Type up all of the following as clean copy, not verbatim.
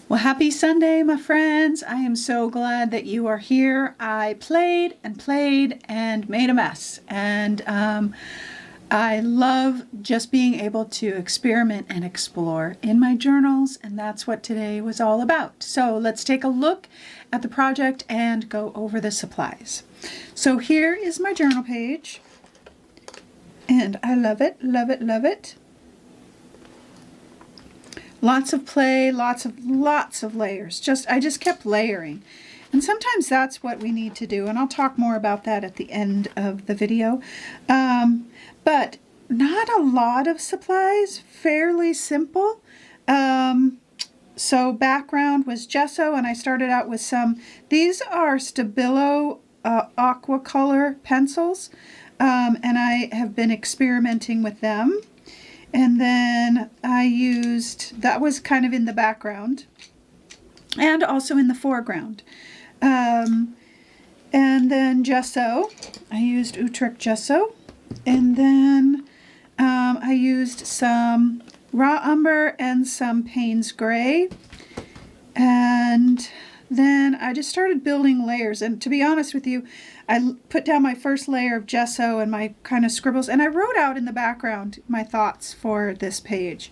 Well, happy Sunday, my friends. I am so glad that you are here. I played and played and made a mess. And I love just being able to experiment and explore in my journals. And that's what today was all about. So let's take a look at the project and go over the supplies. So here is my journal page. And I love it, love it, love it. Lots of play, lots of layers. I just kept layering. And sometimes that's what we need to do. And I'll talk more about that at the end of the video. But not a lot of supplies, fairly simple. So background was gesso, and I started out with some. These are Stabilo aqua color pencils. And I have been experimenting with them. And then I used, that was kind of in the background and also in the foreground. And then gesso, I used Utrecht gesso. And then I used some raw umber and some Payne's gray. And then I just started building layers. And to be honest with you, I put down my first layer of gesso and my kind of scribbles, and I wrote out in the background my thoughts for this page.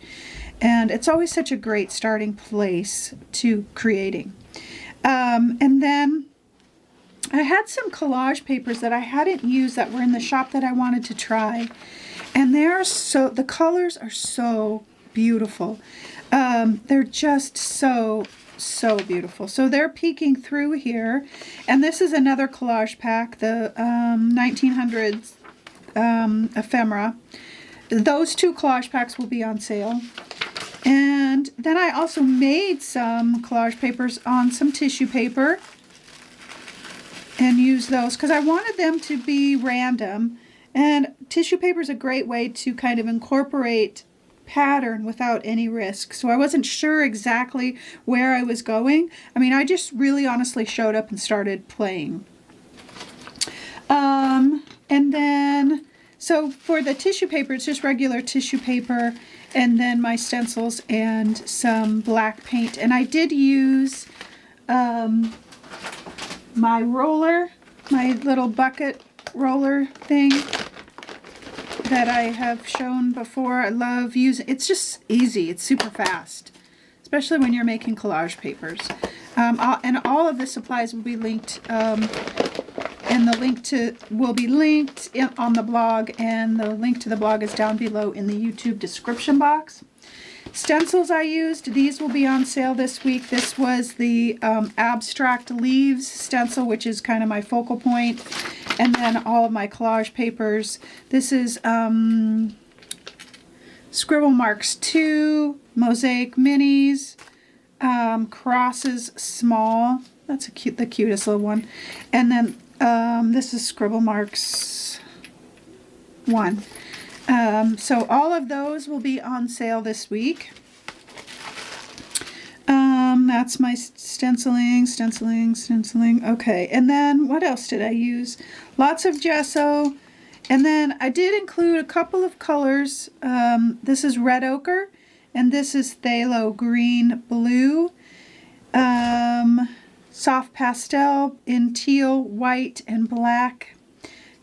And it's always such a great starting place to creating. And then I had some collage papers that I hadn't used that were in the shop that I wanted to try. And the colors are so beautiful. They're just so beautiful. So they're peeking through here. And this is another collage pack, the 1900s ephemera. Those two collage packs will be on sale. And then I also made some collage papers on some tissue paper and used those because I wanted them to be random. And tissue paper is a great way to kind of incorporate pattern without any risk. So I wasn't sure exactly where I was going. I mean, I just really honestly showed up and started playing. And then, so for the tissue paper, it's just regular tissue paper, and then my stencils and some black paint. And I did use my roller, my little bucket roller thing that I have shown before. I love using. It's just easy. It's super fast, especially when you're making collage papers. And all of the supplies will be linked, and the link will be linked on the blog, and the link to the blog is down below in the YouTube description box. Stencils I used, these will be on sale this week. This was the abstract leaves stencil, which is kind of my focal point. And then all of my collage papers. This is Scribble Marks 2, Mosaic Minis, Crosses Small. That's the cutest little one. And then this is Scribble Marks 1. So all of those will be on sale this week. That's my stenciling. Okay, and then what else did I use? Lots of gesso. And then I did include a couple of colors. This is red ochre, and this is phthalo green blue. Soft pastel in teal, white, and black.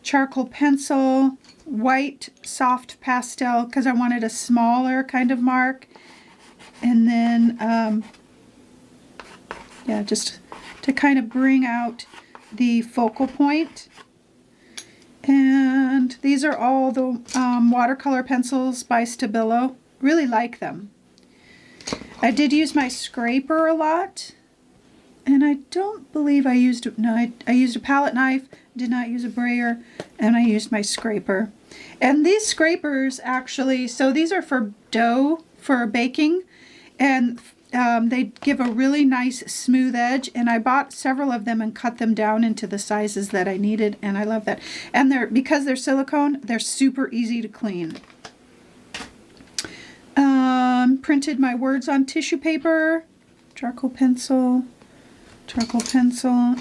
Charcoal pencil, white soft pastel, because I wanted a smaller kind of mark. And then yeah, just to kind of bring out the focal point. And these are all the watercolor pencils by Stabilo. Really like them. I did use my scraper a lot, and I don't believe I used I used a palette knife, did not use a brayer, and I used my scraper. And these scrapers actually, so these are for dough for baking, and they give a really nice smooth edge, and I bought several of them and cut them down into the sizes that I needed, and I love that. And because they're silicone, they're super easy to clean. Printed my words on tissue paper, charcoal pencil.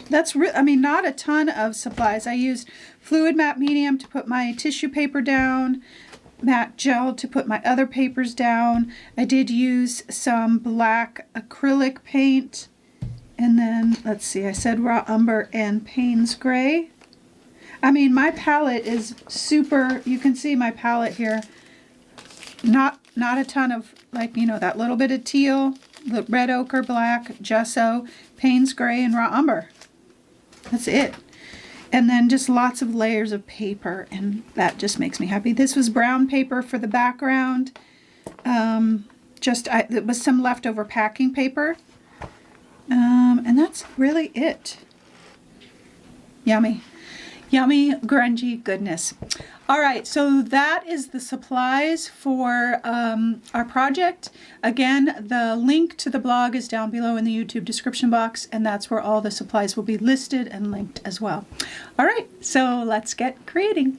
That's I mean, not a ton of supplies. I used fluid matte medium to put my tissue paper down, matte gel to put my other papers down. I did use some black acrylic paint. And then, let's see, I said raw umber and Payne's gray. I mean, my palette is super, you can see my palette here. Not a ton of, like, you know, that little bit of teal, the red ochre, black, gesso, Payne's gray, and raw umber. That's it. And then just lots of layers of paper, and that just makes me happy. This was brown paper for the background. It was some leftover packing paper. And that's really it. Yummy. Yummy, grungy goodness. All right, so that is the supplies for our project. Again, the link to the blog is down below in the YouTube description box, and that's where all the supplies will be listed and linked as well. All right, so let's get creating.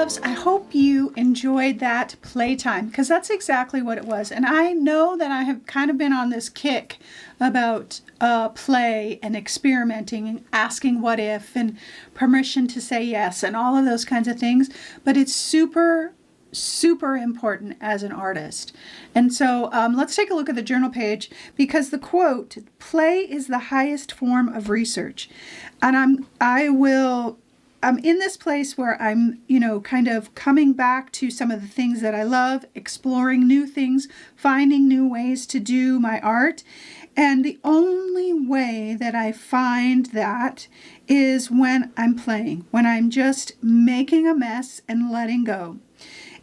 loves, I hope you enjoyed that playtime, because that's exactly what it was. And I know that I have kind of been on this kick about play and experimenting and asking what if and permission to say yes and all of those kinds of things. But it's super important as an artist. And so let's take a look at the journal page, because the quote, "Play is the highest form of research." And I'm in this place where I'm, kind of coming back to some of the things that I love, exploring new things, finding new ways to do my art. And the only way that I find that is when I'm playing, when I'm just making a mess and letting go.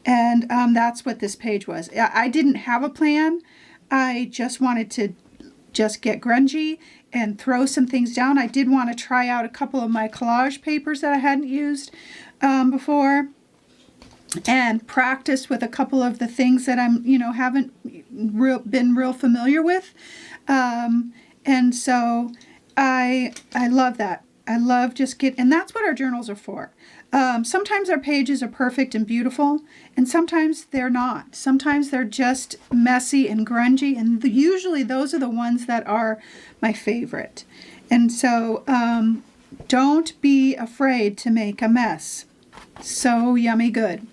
And that's what this page was. I didn't have a plan. I just wanted to just get grungy and throw some things down. I did want to try out a couple of my collage papers that I hadn't used before, and practice with a couple of the things that I'm, haven't been real familiar with. And so I love that. I love and that's what our journals are for. Sometimes our pages are perfect and beautiful, and sometimes they're not. Sometimes they're just messy and grungy, and usually those are the ones that are my favorite. And so don't be afraid to make a mess. So yummy good.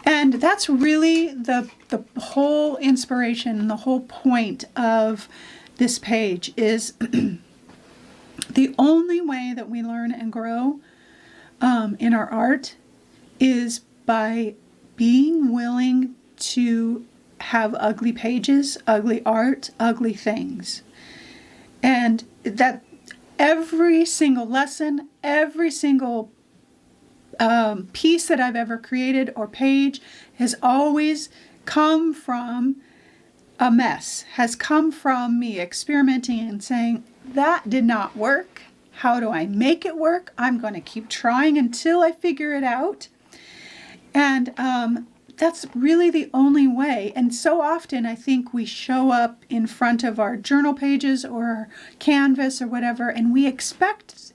And that's really the whole inspiration and the whole point of this page is the only way that we learn and grow in our art is by being willing to have ugly pages, ugly art, ugly things. And that every single lesson, every single piece that I've ever created or page has always come from a mess, has come from me experimenting and saying, that did not work. How do I make it work? I'm going to keep trying until I figure it out. And that's really the only way. And so often I think we show up in front of our journal pages or our canvas or whatever, and we expect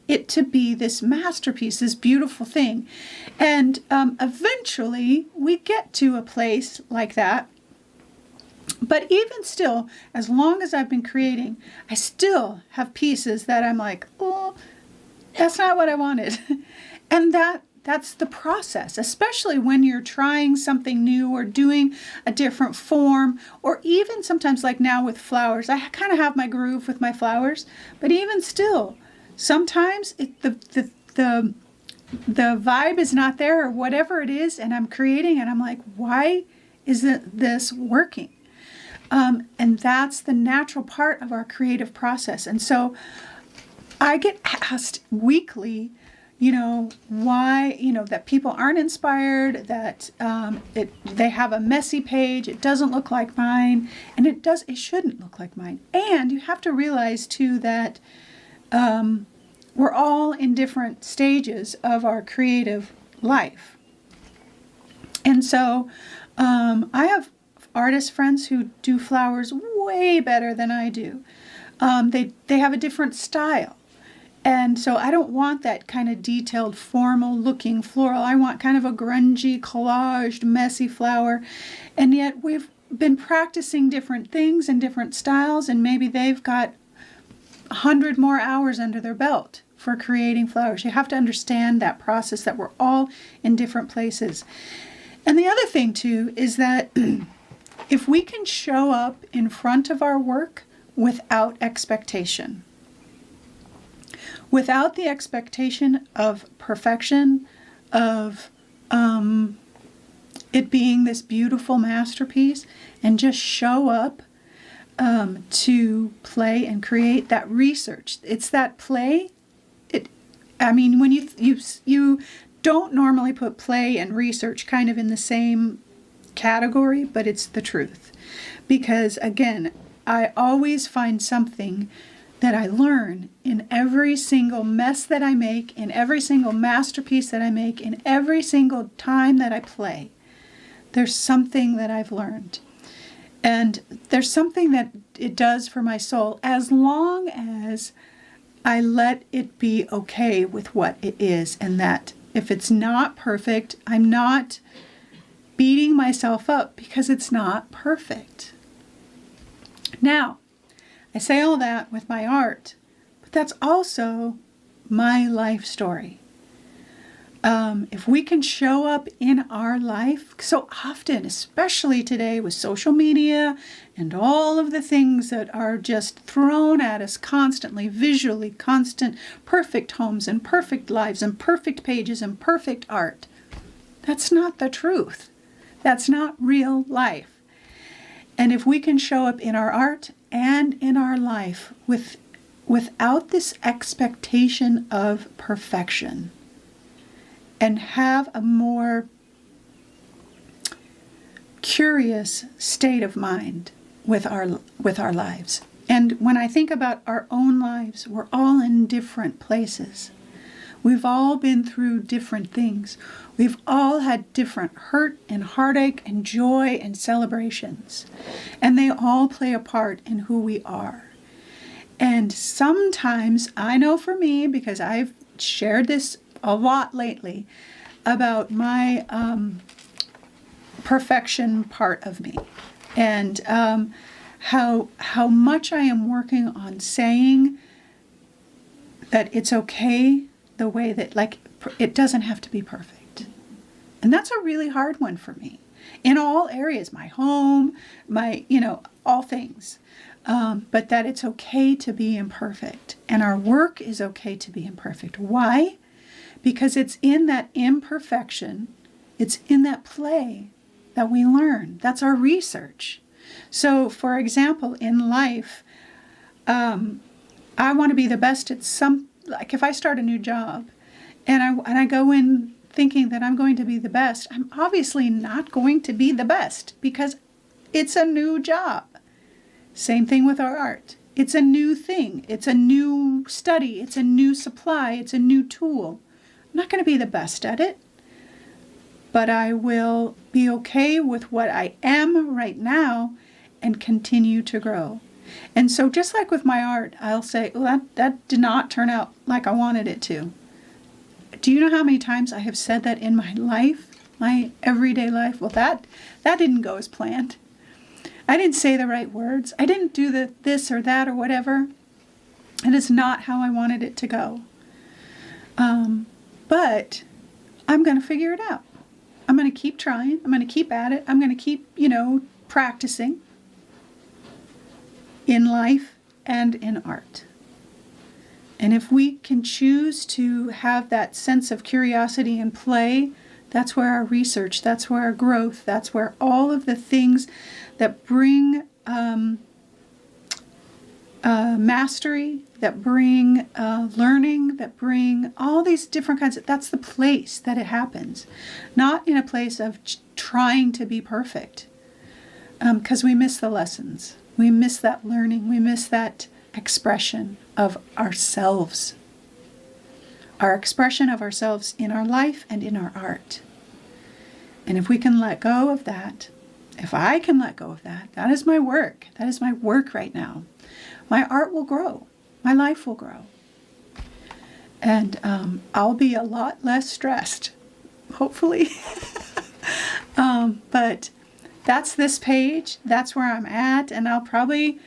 it to be this masterpiece, this beautiful thing. And eventually we get to a place like that. But even still, as long as I've been creating, I still have pieces that I'm like, oh, that's not what I wanted. And that's the process, especially when you're trying something new or doing a different form, or even sometimes like now with flowers. I kind of have my groove with my flowers, but even still, sometimes the vibe is not there or whatever it is, and I'm creating and I'm like, why isn't this working? And that's the natural part of our creative process. And so I get asked weekly, why, that people aren't inspired, that they have a messy page, it doesn't look like mine, and it shouldn't look like mine. And you have to realize too that we're all in different stages of our creative life. And so I have artist friends who do flowers way better than I do. They have a different style. And so I don't want that kind of detailed, formal looking floral. I want kind of a grungy, collaged, messy flower. And yet we've been practicing different things and different styles, and maybe they've got 100 more hours under their belt for creating flowers. You have to understand that process, that we're all in different places. And the other thing too is that if we can show up in front of our work without expectation, without the expectation of perfection, of it being this beautiful masterpiece, and just show up to play and create that research. It's that play. When you don't normally put play and research kind of in the same category, but it's the truth. Because again, I always find something that I learn in every single mess that I make, in every single masterpiece that I make, in every single time that I play. There's something that I've learned. And there's something that it does for my soul, as long as I let it be okay with what it is, and that If it's not perfect, I'm not beating myself up because it's not perfect. Now, I say all that with my art, but that's also my life story. If we can show up in our life, so often, especially today with social media and all of the things that are just thrown at us constantly, visually, constant, perfect homes and perfect lives and perfect pages and perfect art. That's not the truth. That's not real life. And if we can show up in our art and in our life without this expectation of perfection, and have a more curious state of mind with our lives. And when I think about our own lives, we're all in different places. We've all been through different things. We've all had different hurt and heartache and joy and celebrations. And they all play a part in who we are. And sometimes, I know for me, because I've shared this a lot lately, about my perfection part of me, and how much I am working on saying that it's okay the way that, like, it doesn't have to be perfect. And that's a really hard one for me in all areas, my home, my, all things. But that it's okay to be imperfect, and our work is okay to be imperfect. Why? Because it's in that imperfection, it's in that play that we learn. That's our research. So, for example, in life, I want to be the best at like if I start a new job and I go in thinking that I'm going to be the best, I'm obviously not going to be the best because it's a new job. Same thing with our art. It's a new thing. It's a new study. It's a new supply. It's a new tool. I'm not going to be the best at it, but I will be okay with what I am right now and continue to grow. And so just like with my art, I'll say, well, that did not turn out like I wanted it to. Do you know how many times I have said that in my life, my everyday life? Well, that didn't go as planned. I didn't say the right words. I didn't do this or that or whatever. It is not how I wanted it to go. But I'm going to figure it out. I'm going to keep trying. I'm going to keep at it. I'm going to keep, practicing in life and in art. And if we can choose to have that sense of curiosity and play, that's where our research, that's where our growth, that's where all of the things that bring mastery, that bring learning, that bring all these different kinds of, that's the place that it happens. Not in a place of trying to be perfect, because we miss the lessons. We miss that learning. We miss that expression of ourselves. Our expression of ourselves in our life and in our art. And if we can let go of that, if I can let go of that, that is my work. That is my work right now. My art will grow. My life will grow. And I'll be a lot less stressed, hopefully. But that's this page. That's where I'm at. And I'll probably,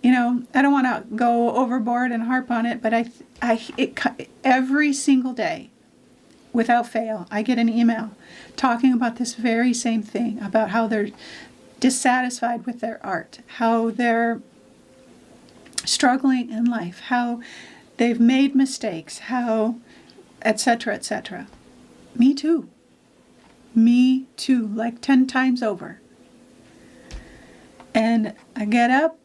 I don't want to go overboard and harp on it, but every single day, without fail, I get an email talking about this very same thing, about how they're dissatisfied with their art, how they're struggling in life, how they've made mistakes, how, etc., etc. Me too. Me too, like 10 times over. And I get up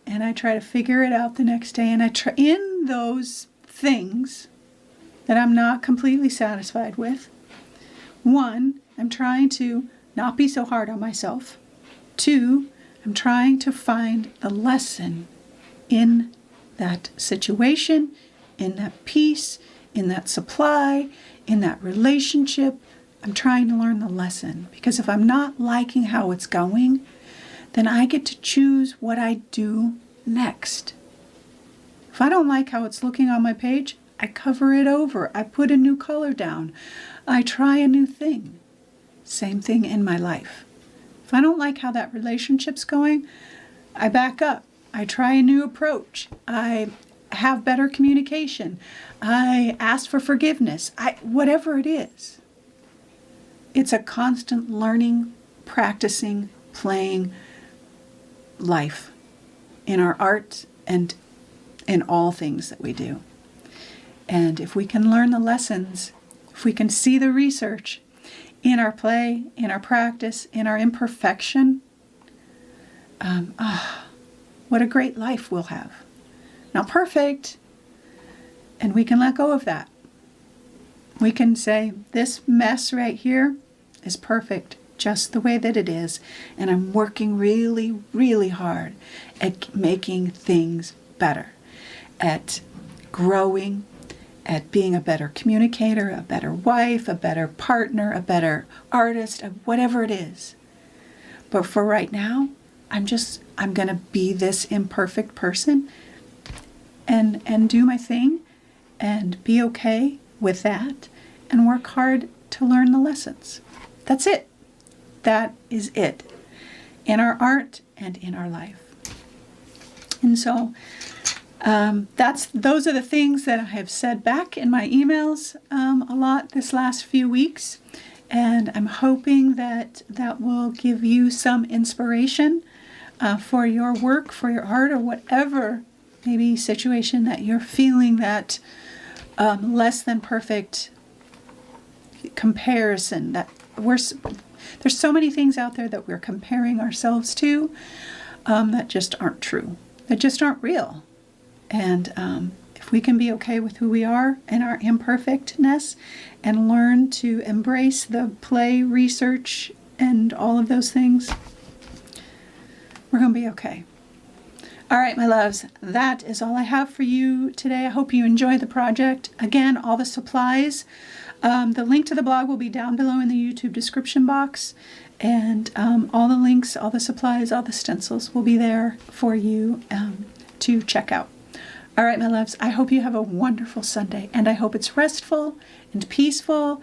and I try to figure it out the next day, and I try in those things that I'm not completely satisfied with. 1, I'm trying to not be so hard on myself. 2, I'm trying to find the lesson in that situation, in that piece, in that supply, in that relationship. I'm trying to learn the lesson, because if I'm not liking how it's going, then I get to choose what I do next. If I don't like how it's looking on my page, I cover it over. I put a new color down. I try a new thing. Same thing in my life. If I don't like how that relationship's going, I back up. I try a new approach. I have better communication. I ask for forgiveness. Whatever it is. It's a constant learning, practicing, playing life in our art and in all things that we do. And if we can learn the lessons, if we can see the research in our play, in our practice, in our imperfection, what a great life we'll have. Not perfect, and we can let go of that. We can say, this mess right here is perfect, just the way that it is, and I'm working really, really hard at making things better, at growing, at being a better communicator, a better wife, a better partner, a better artist, whatever it is. But for right now, I'm going to be this imperfect person and do my thing and be okay with that and work hard to learn the lessons. That's it. That is it in our art and in our life. And so those are the things that I have said back in my emails a lot this last few weeks. And I'm hoping that will give you some inspiration for your work, for your art, or whatever maybe situation that you're feeling that less than perfect comparison. There's so many things out there that we're comparing ourselves to that just aren't true, that just aren't real. And if we can be okay with who we are and our imperfectness and learn to embrace the play, research, and all of those things, we're going to be okay. All right, my loves, that is all I have for you today. I hope you enjoyed the project. Again, all the supplies, the link to the blog will be down below in the YouTube description box. And all the links, all the supplies, all the stencils will be there for you to check out. All right, my loves, I hope you have a wonderful Sunday, and I hope it's restful and peaceful,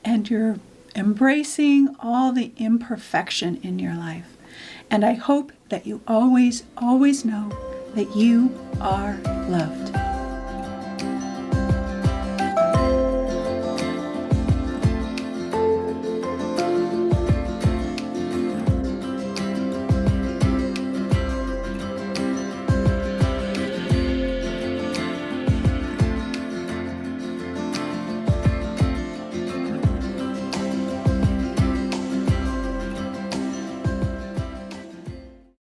and you're embracing all the imperfection in your life. And I hope that you always, always know that you are loved.